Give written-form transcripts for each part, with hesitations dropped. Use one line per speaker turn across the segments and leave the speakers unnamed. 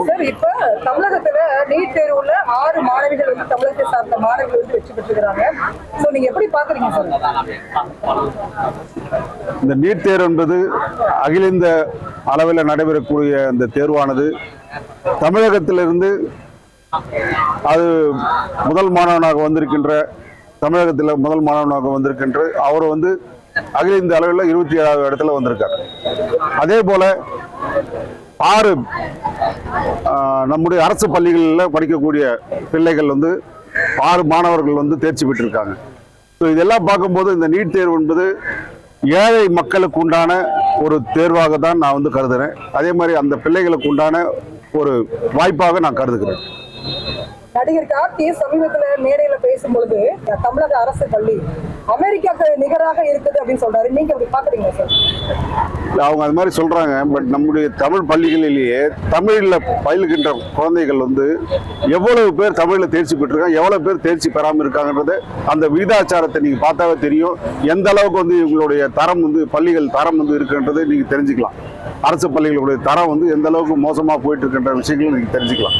Sir, இப்ப தமிழகத்துல NEET தேர்வுல 6 மாணவிகள் வந்து தமிழகத்தை சார்ந்த மாணவிகள் வந்து வெற்றி பெற்றிருக்கிறாங்க. சோ நீங்க எப்படி பாக்குறீங்க சார்?
இந்த நீட் தேர்வு என்பது அகில இந்திய அளவில் நடைபெறக்கூடிய இந்த தேர்வானது தமிழகத்திலிருந்து அது முதல் மாணவனாக வந்திருக்கின்ற தமிழகத்தில் முதல் மாணவனாக வந்திருக்கின்ற அவர் வந்து அகில இந்திய அளவில் 27வது இடத்துல வந்திருக்கார். அதே போல 6 நம்முடைய அரசு பள்ளிகளில் படிக்கக்கூடிய பிள்ளைகள் வந்து 6 மாணவர்கள் வந்து தேர்ச்சி பெற்றிருக்காங்க. ஸோ இதெல்லாம் பார்க்கும்போது இந்த நீட் தேர்வு என்பது ஏழை மக்களுக்கு உண்டான ஒரு தேர்வாக தான் நான் வந்து கருதுகிறேன். அதே மாதிரி அந்த பிள்ளைகளுக்கு உண்டான ஒரு வாய்ப்பாக நான் கருதுகிறேன்.
நடிகர் கார்த்தி சமீபத்துல மேடையில பேசும்பொழுது தமிழக அரசு பள்ளி அமெரிக்காவுக்கு நிகராக இருக்குது அப்படின்னு சொல்றாரு. நீங்க அப்படி பாக்குறீங்களா சார்?
அவங்க அது மாதிரி சொல்றாங்க. பட் நம்முடைய தமிழ் பள்ளிகளிலேயே தமிழ்ல பயிலுகின்ற குழந்தைகள் வந்து எவ்வளவு பேர் தமிழ்ல தேர்ச்சி பெற்றிருக்காங்க, எவ்வளவு பேர் தேர்ச்சி பெறாமல் இருக்காங்கன்றது அந்த விகிதாச்சாரத்தை நீங்க பார்த்தாவே தெரியும். எந்த அளவுக்கு வந்து இவங்களுடைய தரம் வந்து பள்ளிகள் தரம் வந்து இருக்குன்றது நீங்க தெரிஞ்சுக்கலாம். அரசு பள்ளிகளுடைய தரம் வந்து எந்த அளவுக்கு மோசமா போயிட்டு இருக்கின்ற விஷயங்களும் நீங்க தெரிஞ்சுக்கலாம்.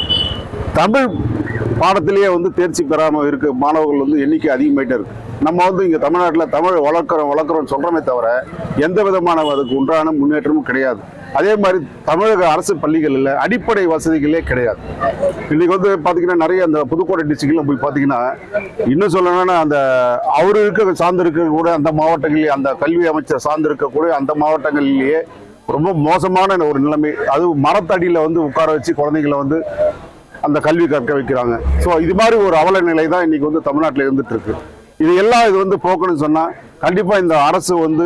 தமிழ் பாடத்திலேயே வந்து தேர்ச்சி பெறாமல் இருக்க மாணவர்கள் வந்து எண்ணிக்கை அதிகமாயிட்டே இருக்கு. நம்ம வந்து இங்க தமிழ்நாட்டில் தமிழ் வளர்க்குறோம் சொல்றோமே தவிர எந்த விதமான அதுக்கு உண்டான முன்னேற்றமும் கிடையாது. அதே மாதிரி தமிழக அரசு பள்ளிகளில் அடிப்படை வசதிகளே கிடையாது. இன்னைக்கு வந்து பாத்தீங்கன்னா நிறைய அந்த புதுக்கோட்டை டிஸ்ட்ரிக்ட்ல போய் பாத்தீங்கன்னா இன்னும் சொல்லணும்னா அந்த அவரு இருக்க சார்ந்து இருக்க கூட அந்த மாவட்டங்களிலே அந்த கல்வி அமைச்சர் சார்ந்து இருக்கக்கூடிய அந்த மாவட்டங்களிலேயே ரொம்ப மோசமான ஒரு நிலைமை. அது மரத்தடியில வந்து உட்கார வச்சு குழந்தைங்களை வந்து அந்த கல்வி கற்க வைக்கிறாங்க. ஸோ இது மாதிரி ஒரு அவல நிலை தான் இன்னைக்கு வந்து தமிழ்நாட்டில் இருந்துட்டு இருக்கு. இது எல்லாம் இது வந்து போக்கணும்னு சொன்னா கண்டிப்பா இந்த அரசு வந்து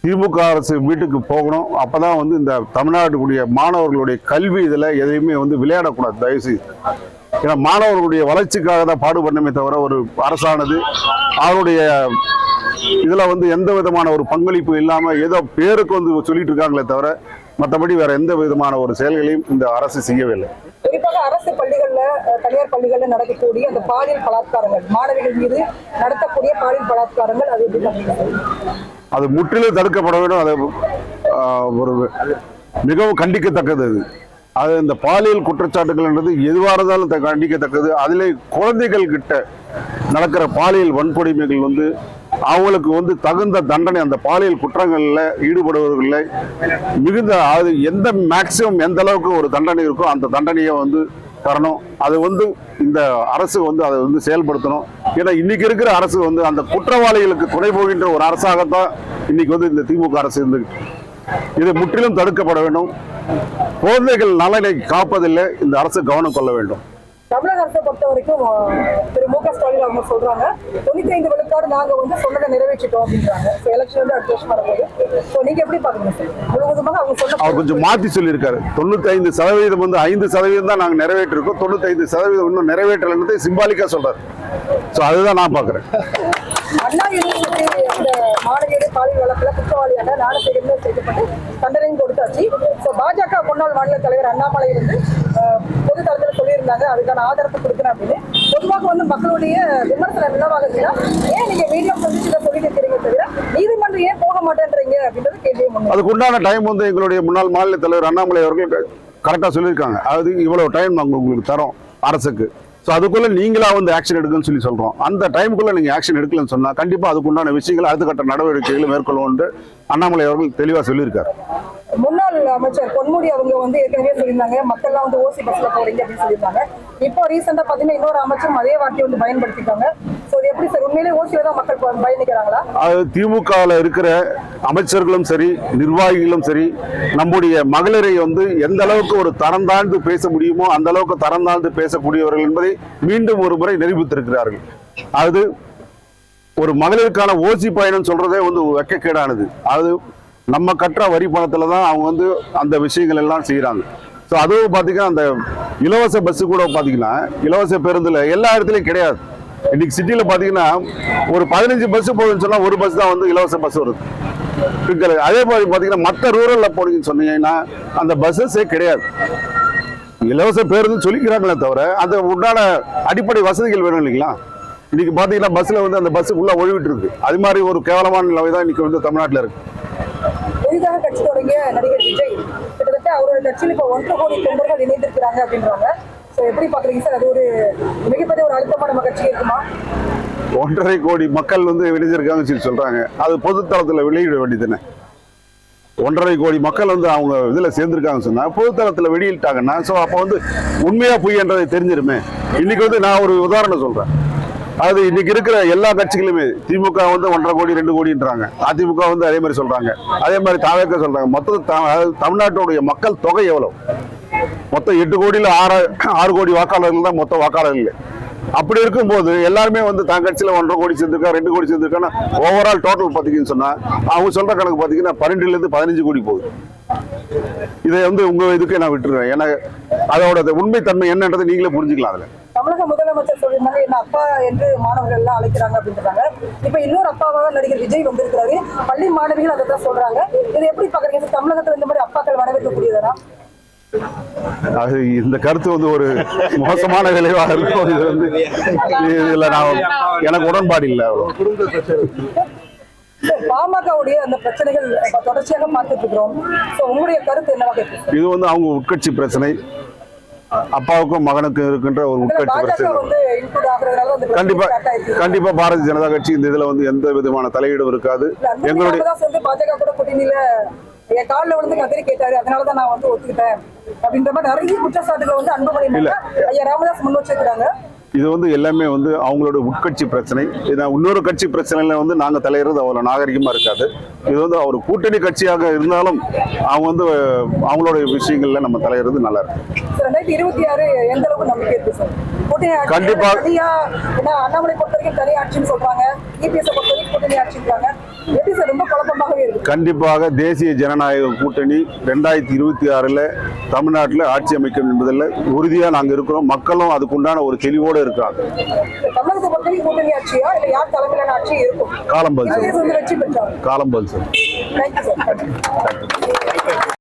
திமுக அரசு வீட்டுக்கு போகணும். அப்பதான் வந்து இந்த தமிழ்நாட்டுடைய மாணவர்களுடைய கல்வி இதுல எதையுமே வந்து விளையாடக்கூடாது தயவுசெய்து. ஏன்னா மாணவர்களுடைய வளர்ச்சிக்காக தான் பாடுபடணுமே தவிர ஒரு அரசானது அவருடைய இதுல வந்து எந்த விதமான ஒரு பங்களிப்பு இல்லாம ஏதோ பேருக்கு வந்து சொல்லிட்டு இருக்காங்களே தவிர மற்றபடி வேற எந்த விதமான ஒரு செயல்களையும் இந்த அரசு செய்யவில்லை.
குறிப்பாக அரசு பள்ளிகள்ல தனியார் பள்ளிகள்ல நடக்கக்கூடிய அந்த பாலியல் பலாத்காரங்கள், மாணவிகள் மீது நடத்தக்கூடிய பாலியல் பலாத்காரங்கள் அது எப்படி
அது முற்றிலும் தடுக்கப்பட வேண்டும். அது ஒரு மிகவும் கண்டிக்கத்தக்கது. அது இந்த பாலியல் குற்றச்சாட்டுகள்ன்றது எதுவாக இருந்தாலும் கண்டிக்கத்தக்கது. அதிலே குழந்தைகள் கிட்ட நடக்கிற பாலியல் வன்கொடுமைகள் வந்து அவங்களுக்கு வந்து தகுந்த தண்டனை அந்த பாலியல் குற்றங்கள்ல ஈடுபடுபவர்களை மிகுந்த அது எந்த மேக்சிமம் எந்த அளவுக்கு ஒரு தண்டனை இருக்கோ அந்த தண்டனையை வந்து தரணும். அது வந்து இந்த அரசு வந்து அதை வந்து செயல்படுத்தணும். ஏன்னா இன்னைக்கு இருக்கிற அரசு வந்து அந்த குற்றவாளிகளுக்கு துணை போகின்ற ஒரு அரசாகத்தான் இன்னைக்கு வந்து இந்த திமுக அரசு இருந்து இது முற்றிலும் தடுக்கப்பட வேண்டும். குழந்தைகள் நலனை காப்பதில்லை இந்த அரசு கவனம் கொள்ள வேண்டும்.
தமிழக அரசை பொறுத்த வரைக்கும் திரு மு.க. ஸ்டாலின் அவங்க சொல்றாங்க 95 விழுக்காடு நாங்க வந்து சொன்னதை நிறைவேற்றிட்டோம் அப்படின்றாங்க. எலெக்ஷன் வந்து அடுத்த வருஷம் வரும்போது நீங்க எப்படி பாக்குறீங்க சார்? முழுவதுமாக அவங்க சொன்ன
அவர் கொஞ்சம் மாத்தி சொல்லியிருக்காரு. 95% வந்து 5% தான் நாங்க நிறைவேற்றிருக்கோம், 95% இன்னும் நிறைவேற்றலன்னு சிம்பாலிக்கா சொல்றாரு. சோ அதுதான் நான் பாக்குறேன்.
அண்ணா யூனிவர்சிட்டி அந்த மாணவியரை பாலியல் வழக்குல குற்றவாளியான நாடசேகரன் செய்யப்பட்டு தண்டனையும் கொடுத்தாச்சு. ஸோ பாஜக முன்னாள் மாநில தலைவர் அண்ணாமலை வந்து பொது தளத்தில் சொல்லியிருந்தாங்க அதுக்கான ஆதரவு கொடுக்குறேன் அப்படின்னு. பொதுவாக வந்து மக்களுடைய விமர்சனம் என்னவாகுதுன்னா, ஏன் நீங்க மீடியா சந்திச்சுல சொல்லிட்டு இருக்கிறீங்க தவிர நீதிமன்றம் ஏன் போக மாட்டேன்றீங்க அப்படின்றது கேள்வியும்.
அதுக்கு உண்டான டைம் வந்து எங்களுடைய முன்னாள் மாநில தலைவர் அண்ணாமலை அவர்கள் கரெக்டா சொல்லியிருக்காங்க. அது இவ்வளவு டைம் நாங்கள் உங்களுக்கு தரோம் அரசுக்கு. ஸோ அதுக்குள்ள நீங்களா வந்து ஆக்ஷன் எடுக்குன்னு சொல்லி சொல்றோம். அந்த டைமுக்குள்ள நீங்க ஆக்ஷன் எடுக்கலன்னு சொன்னா கண்டிப்பா அதுக்குண்டான விஷயங்கள் அடுத்த கட்ட நடவடிக்கைகளை மேற்கொள்ளும் என்று அண்ணாமலை அவர்கள் தெளிவா சொல்லியிருக்காரு.
முன்னாள் அமைச்சர் பொன்முடி அவங்க வந்து ஏற்கனவே சொல்லியிருந்தாங்க மக்கள்லாம் வந்து ஓசி பஸ்ல போறீங்க அப்படின்னு சொல்லியிருந்தாங்க. இப்போ ரீசெண்டா பாத்தீங்கன்னா இன்னொரு அமைச்சரும் அதே வார்த்தையை வந்து பயன்படுத்திட்டாங்க. சோ இது எப்படி சார்? உண்மையிலே ஓசியில தான் மக்கள் பயணிக்கிறாங்களா?
அது திமுகவில் இருக்கிற அமைச்சர்களும் சரி நிர்வாகிகளும் சரி நம்முடைய மகளிரை வந்து எந்த அளவுக்கு ஒரு தரம் தாழ்ந்து பேச முடியுமோ அந்த அளவுக்கு தரம் தாழ்ந்து பேசக்கூடியவர்கள் என்பதை மீண்டும் ஒரு முறை நிரூபித்திருக்கிறார்கள். அது ஒரு மகளிருக்கான ஓசி பயணம் சொல்றதே வந்து வெட்கக்கேடானது. அது நம்ம கட்டுற வரி பணத்துல தான் அவங்க வந்து அந்த விஷயங்கள் எல்லாம் செய்யறாங்க. ஸோ அதுவும் பார்த்தீங்கன்னா அந்த இலவச பஸ் கூட பார்த்தீங்கன்னா இலவச பேருந்துல எல்லா இடத்துலையும் கிடையாது. இன்னைக்கு சிட்டியில பார்த்தீங்கன்னா ஒரு 15 பஸ் போகுதுன்னு சொன்னா ஒரு பஸ் தான் வந்து இலவச பஸ் வருது. அதே மாதிரி பார்த்தீங்கன்னா மற்ற ரூரல்ல போனீங்கன்னு சொன்னீங்கன்னா அந்த பஸ்ஸஸே கிடையாது. இலவச பேருந்து சொல்லிக்கிறாங்களே தவிர அந்த உண்டான அடிப்படை வசதிகள் வேணும் இல்லைங்களா? இன்னைக்கு பாத்தீங்கன்னா பஸ்ல வந்து அந்த பஸ் உள்ள ஒழிவிட்டு இருக்கு. அது மாதிரி ஒரு கேவலமான நிலைமை தான் இன்னைக்கு வந்து தமிழ்நாட்டில் இருக்கு.
புதிதாக கட்சி தொடங்கிய நடிகர் விஜய் கிட்டத்தட்ட கிட்டத்தட்ட அவரோட கட்சியில் இப்போ 1 கோடி தொண்டர்கள் இணைந்திருக்கிறாங்க அப்படின்றாங்க. ஸோ எப்படி பாக்குறீங்க சார்? அது ஒரு மிகப்பெரிய ஒரு அழுத்தமா நம்ம கட்சிக்கு இருக்குமா?
1.5 கோடி மக்கள் வந்து இணைஞ்சிருக்காங்கன்னு சொல்லி சொல்றாங்க. அது பொதுத்தளத்துல வெளியிட வேண்டியதுன்னு. 1.5 கோடி மக்கள் வந்து அவங்க இதுல சேர்ந்திருக்காங்க சொன்னா பொதுத்தளத்துல வெளியிட்டாங்கன்னா ஸோ அப்போ வந்து உண்மையா பொய்ன்றதை தெரிஞ்சிருமே. இன்னைக்கு வந்து நான் ஒரு உதாரணம் சொல்றேன். அது இன்னைக்கு இருக்கிற எல்லா கட்சிகளுமே திமுக வந்து 1.5 கோடி 2 கோடின்றாங்க, அதிமுக வந்து அதே மாதிரி சொல்றாங்க, அதே மாதிரி தாவேக்க சொல்றாங்க. மொத்தம் தமிழ்நாட்டுடைய மக்கள் தொகை எவ்வளவு? மொத்தம் 8 கோடியில 6 கோடி வாக்காளர்கள் தான் மொத்த வாக்காளர்கள். அப்படி இருக்கும்போது எல்லாருமே வந்து தான் கட்சியில 1.5 கோடி சேர்ந்திருக்கா 2 கோடி சேர்ந்திருக்கான்னா ஓவரால் டோட்டல் பாத்தீங்கன்னு சொன்னா அவங்க சொல்ற கணக்கு பாத்தீங்கன்னா 12 இருந்து 15 கோடி போகுது. இதை வந்து உங்க இதுக்கு நான் விட்டுருவேன். ஏன்னா அதோட உண்மைத்தன்மை என்னன்றதை நீங்களே புரிஞ்சுக்கலாம். அதுல
தமிழக முதலமைச்சர் சொல்லியிருந்தாங்க என்ன அப்பா என்று மாணவர்கள் எல்லாம் அழைக்கிறாங்க அப்படின்றாங்க. இப்ப இன்னொரு அப்பாவாக நடிகர் விஜய் வந்திருக்கிறாரு. பள்ளி மாணவிகள் அதை தான் சொல்றாங்க. இதை எப்படி பாக்குறீங்க? தமிழகத்துல இந்த மாதிரி அப்பாக்கள் வரவேற்கக்கூடியதா?
அது இந்த கருத்து வந்து ஒரு மோசமான விளைவாக இருக்கும். இது வந்து இதுல நான் எனக்கு உடன்பாடு இல்லை.
பாமகவுடைய அந்த பிரச்சனைகள் தொடர்ச்சியாக பார்த்துட்டு இருக்கிறோம். உங்களுடைய கருத்து என்னவாக இருக்கு?
இது வந்து அவங்க உட்கட்சி பிரச்சனை. அப்பாவுக்கும் மகனுக்கும் இருக்கின்ற ஒரு உட்கட்சி பிரச்சனை. கண்டிப்பா பாரதிய ஜனதா கட்சி இந்த இதுல வந்து எந்த விதமான தலையீடும் இருக்காது. எங்களுடைய
பாஜக கூட கூட்டணியில என் காலில் விழுந்து கத்திரி கேட்டாரு, அதனாலதான் நான் வந்து ஒத்துக்கிட்டேன் அப்படின்ற மாதிரி நிறைய குற்றச்சாட்டுகள் வந்து அன்புமணி ஐயா ராமதாஸ் முன் வச்சிருக்காங்க.
இது வந்து எல்லாமே வந்து அவங்களோட உட்கட்சி பிரச்சனை. இன்னொரு கட்சி பிரச்சனையில வந்து நாங்க தலையிறது அவ்வளவு நாகரிகமா இருக்காது. இது வந்து அவர் கூட்டணி கட்சியாக இருந்தாலும் அவங்க வந்து அவங்களோட விஷயங்கள்ல நம்ம தலையிறது நல்லா இருக்கு.
2026 எந்த அளவுக்கு நம்பிக்கை இருக்கு சார்?
கண்டிப்பா
அண்ணாமலை பொறுத்த வரைக்கும் தனி ஆட்சின்னு சொல்றாங்க, இபிஎஸ் பொறுத்த வரைக்கும் கூட்டணி ஆட்சின்றாங்க. எப்படி சார்? ரொம்ப குழப்பமாகவே இருக்கு.
கண்டிப்பாக தேசிய ஜனநாயக கூட்டணி 2026 தமிழ்நாட்டில் ஆட்சி அமைக்கும் என்பதில் உறுதியா நாங்க இருக்கிறோம். மக்களும் அதுக்குண்டான ஒரு தெளிவோடு இருக்காங்க.
தமிழகத்தை பொறுத்த வரைக்கும் கூட்டணி ஆட்சியா இல்ல யார் தலைமையிலான ஆட்சி இருக்கும்?
காலம் பதில்
வெற்றி பெற்றாங்க.
காலம் பதில் சார்.
Thank you sir.